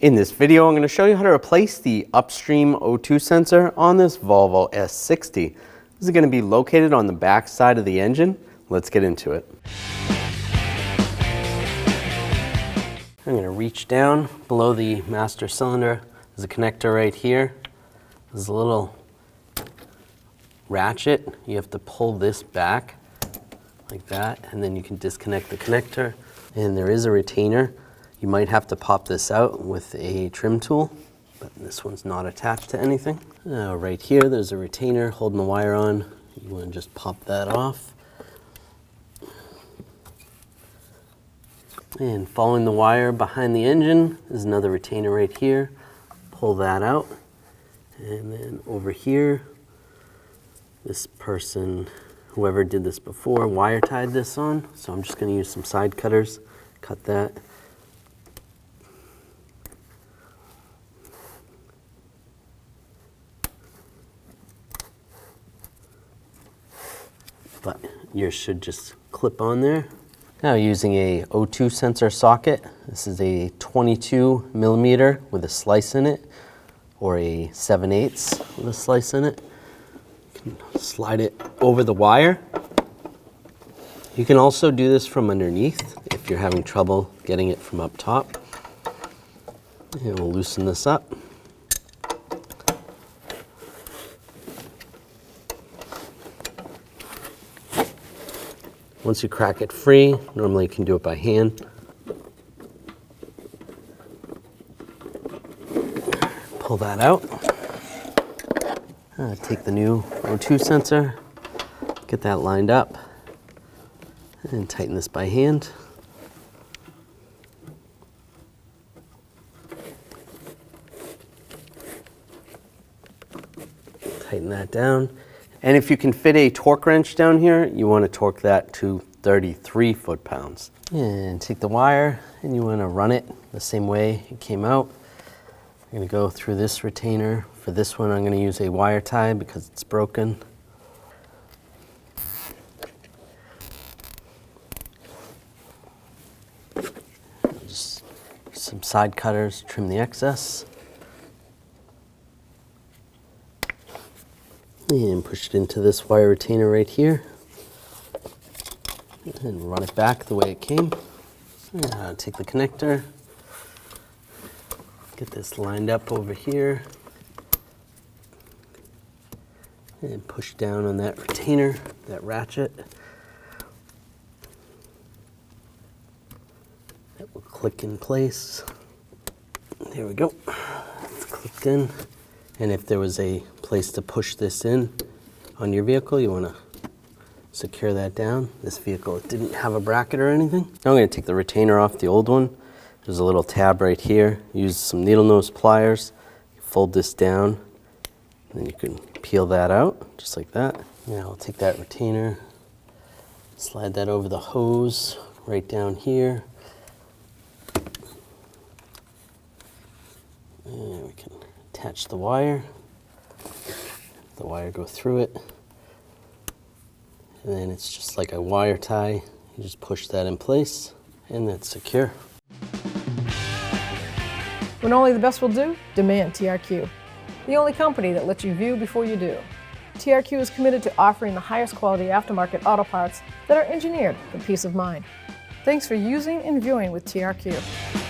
In this video, I'm going to show you how to replace the Upstream O2 sensor on this Volvo S60. This is going to be located on the back side of the engine. Let's get into it. I'm going to reach down below the master cylinder. There's a connector right here. There's a little ratchet. You have to pull this back like that, and then you can disconnect the connector. And there is a retainer. You might have to pop this out with a trim tool, but this one's not attached to anything. Right here, there's a retainer holding the wire on. You want to just pop that off. And following the wire behind the engine is another retainer right here. Pull that out. And then over here, this person, whoever did this before, wire tied this on. So I'm just going to use some side cutters, cut that. But yours should just clip on there. Now using a O2 sensor socket, this is a 22 millimeter with a slice in it, or a 7/8 with a slice in it. You can slide it over the wire. You can also do this from underneath if you're having trouble getting it from up top. And we'll loosen this up. Once you crack it free, normally you can do it by hand. Pull that out. Take the new O2 sensor, get that lined up, and tighten this by hand. Tighten that down. And if you can fit a torque wrench down here, you want to torque that to 33 foot-pounds. And take the wire and you want to run it the same way it came out. I'm going to go through this retainer. For this one, I'm going to use a wire tie because it's broken. Just some side cutters, trim the excess. And push it into this wire retainer right here. And run it back the way it came. Take the connector. Get this lined up over here. And push down on that retainer, that ratchet. That will click in place. There we go. It's clicked in. And if there was a place to push this in on your vehicle, you want to secure that down. This vehicle, it didn't have a bracket or anything. Now I'm going to take the retainer off the old one. There's a little tab right here. Use some needle nose pliers. Fold this down, and then you can peel that out, just like that. Now I'll take that retainer, slide that over the hose right down here. And we can attach the wire. The wire go through it. And then it's just like a wire tie. You just push that in place and that's secure. When only the best will do, demand TRQ. The only company that lets you view before you do. TRQ is committed to offering the highest quality aftermarket auto parts that are engineered for peace of mind. Thanks for using and viewing with TRQ.